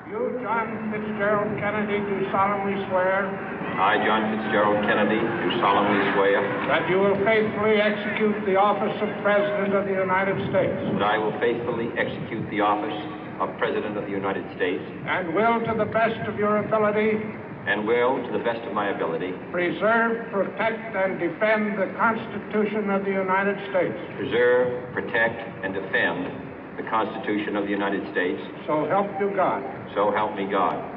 You, John Fitzgerald Kennedy, do solemnly swear I, John Fitzgerald Kennedy, do solemnly swear that you will faithfully execute the office of President of the United States that I will faithfully execute the office of President of the United States and will, to the best of your ability, and will, to the best of my ability, preserve, protect, and defend the Constitution of the United States. preserve, protect, and defend the Constitution of the United States. So help you God. So help me God.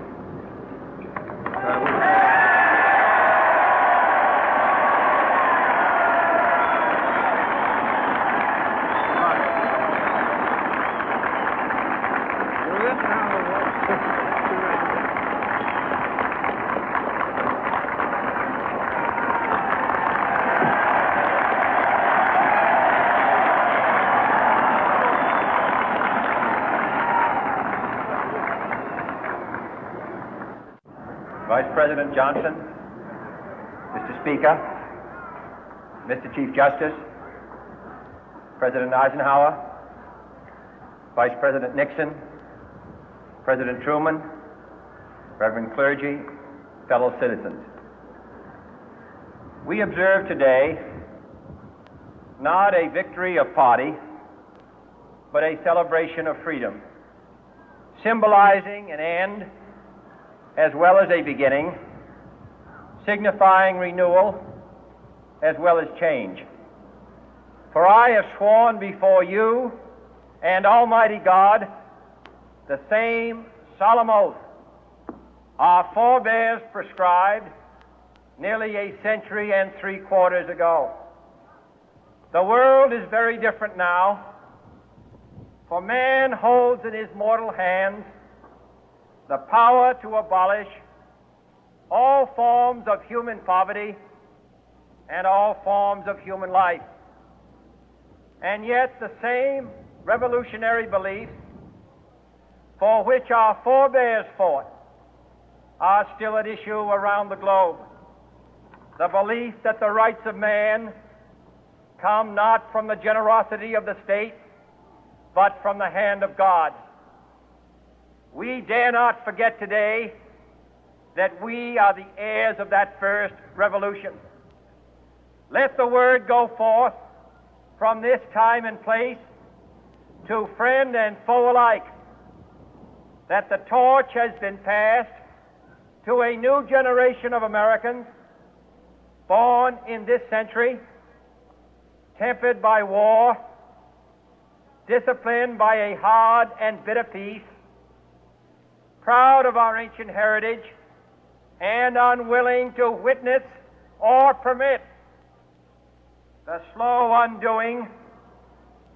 Vice President Johnson, Mr. Speaker, Mr. Chief Justice, President Eisenhower, Vice President Nixon, President Truman, Reverend clergy, fellow citizens. We observe today not a victory of party, but a celebration of freedom, symbolizing an end as well as a beginning, signifying renewal as well as change. For I have sworn before you and Almighty God the same solemn oath our forebears prescribed nearly a century and 3/4 ago. The world is very different now, for man holds in his mortal hands the power to abolish all forms of human poverty and all forms of human life. And yet the same revolutionary beliefs for which our forebears fought are still at issue around the globe. The belief that the rights of man come not from the generosity of the state, but from the hand of God. We dare not forget today that we are the heirs of that first revolution. Let the word go forth from this time and place to friend and foe alike that the torch has been passed to a new generation of Americans born in this century, tempered by war, disciplined by a hard and bitter peace, proud of our ancient heritage, and unwilling to witness or permit the slow undoing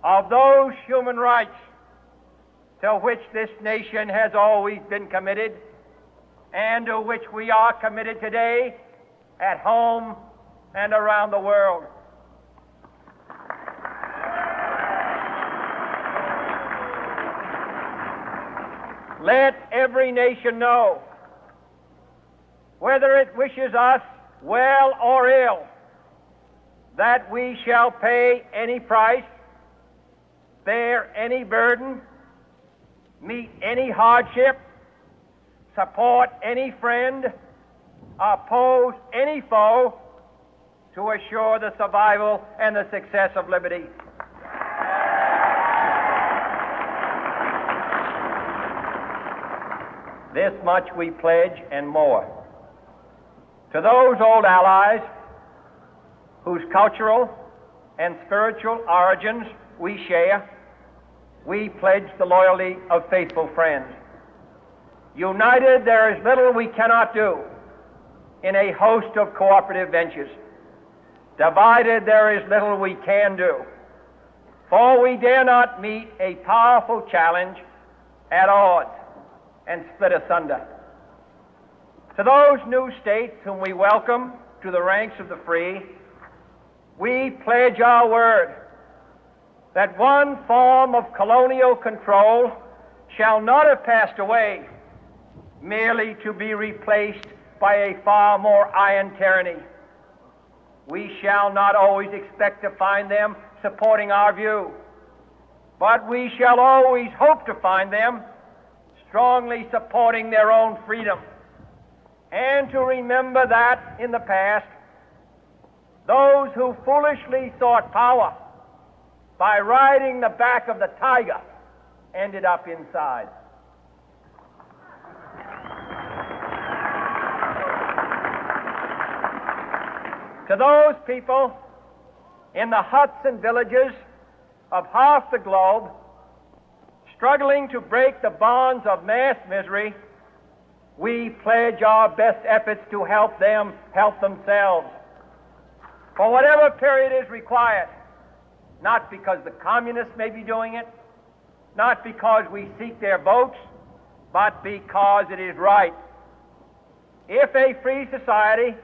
of those human rights to which this nation has always been committed and to which we are committed today at home and around the world. Let every nation know, whether it wishes us well or ill, that we shall pay any price, bear any burden, meet any hardship, support any friend, oppose any foe to assure the survival and the success of liberty. This much we pledge and more. To those old allies whose cultural and spiritual origins we share, we pledge the loyalty of faithful friends. United, there is little we cannot do in a host of cooperative ventures. Divided, there is little we can do, for we dare not meet a powerful challenge at odds and split asunder. To those new states whom we welcome to the ranks of the free, we pledge our word that one form of colonial control shall not have passed away, merely to be replaced by a far more iron tyranny. We shall not always expect to find them supporting our view, but we shall always hope to find them strongly supporting their own freedom, and to remember that in the past, those who foolishly sought power by riding the back of the tiger ended up inside. To those people in the huts and villages of half the globe struggling to break the bonds of mass misery, we pledge our best efforts to help them help themselves for whatever period is required, not because the communists may be doing it, not because we seek their votes, but because it is right. If a free society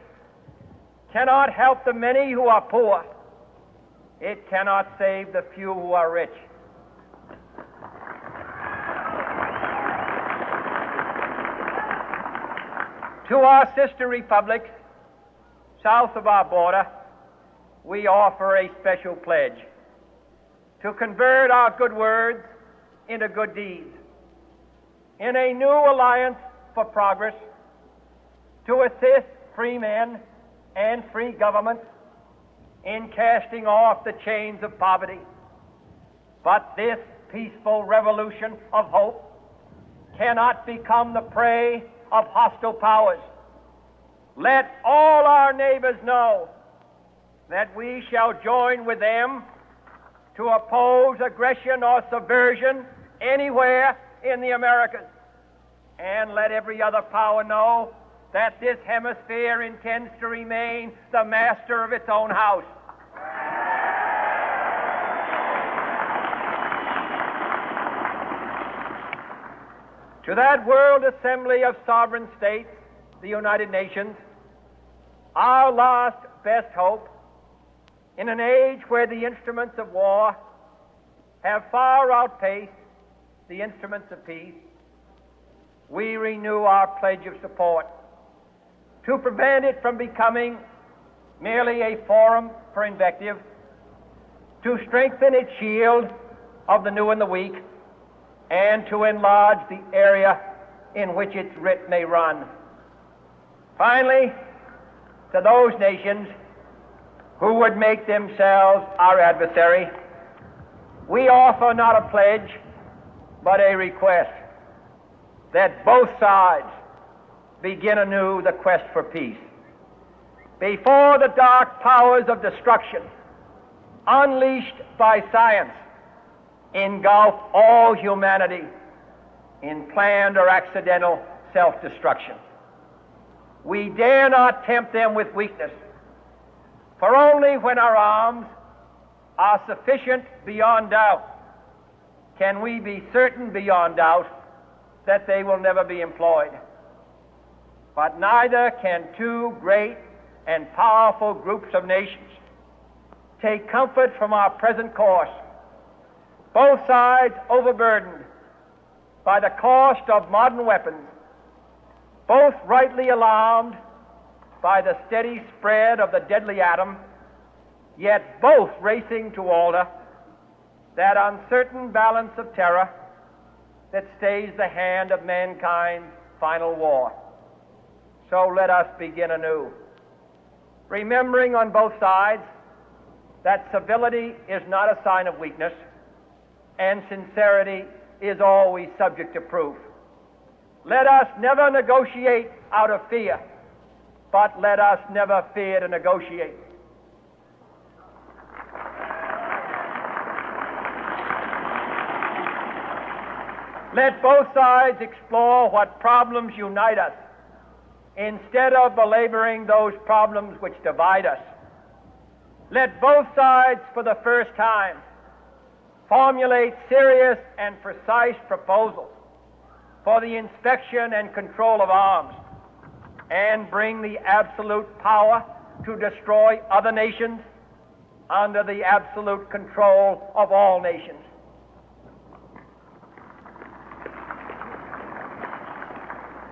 cannot help the many who are poor, it cannot save the few who are rich. To our sister republics south of our border, we offer a special pledge to convert our good words into good deeds, in a new alliance for progress, to assist free men and free governments in casting off the chains of poverty. But this peaceful revolution of hope cannot become the prey of hostile powers. Let all our neighbors know that we shall join with them to oppose aggression or subversion anywhere in the Americas. And let every other power know that this hemisphere intends to remain the master of its own house. To that World Assembly of Sovereign States, the United Nations, our last best hope, in an age where the instruments of war have far outpaced the instruments of peace, we renew our pledge of support to prevent it from becoming merely a forum for invective, to strengthen its shield of the new and the weak, and to enlarge the area in which its writ may run. Finally, to those nations who would make themselves our adversary, we offer not a pledge, but a request that both sides begin anew the quest for peace. Before the dark powers of destruction, unleashed by science, engulf all humanity in planned or accidental self-destruction, we dare not tempt them with weakness, for only when our arms are sufficient beyond doubt can we be certain beyond doubt that they will never be employed. But neither can two great and powerful groups of nations take comfort from our present course, both sides overburdened by the cost of modern weapons, both rightly alarmed by the steady spread of the deadly atom, yet both racing to alter that uncertain balance of terror that stays the hand of mankind's final war. So let us begin anew, remembering on both sides that civility is not a sign of weakness, and sincerity is always subject to proof. Let us never negotiate out of fear, but let us never fear to negotiate. Let both sides explore what problems unite us, instead of belaboring those problems which divide us. Let both sides, for the first time, formulate serious and precise proposals for the inspection and control of arms, and bring the absolute power to destroy other nations under the absolute control of all nations.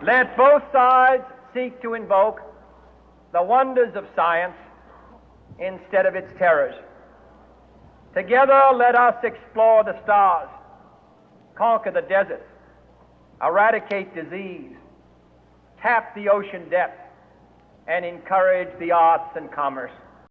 Let both sides seek to invoke the wonders of science instead of its terrors. Together, let us explore the stars, conquer the deserts, eradicate disease, tap the ocean depth, and encourage the arts and commerce.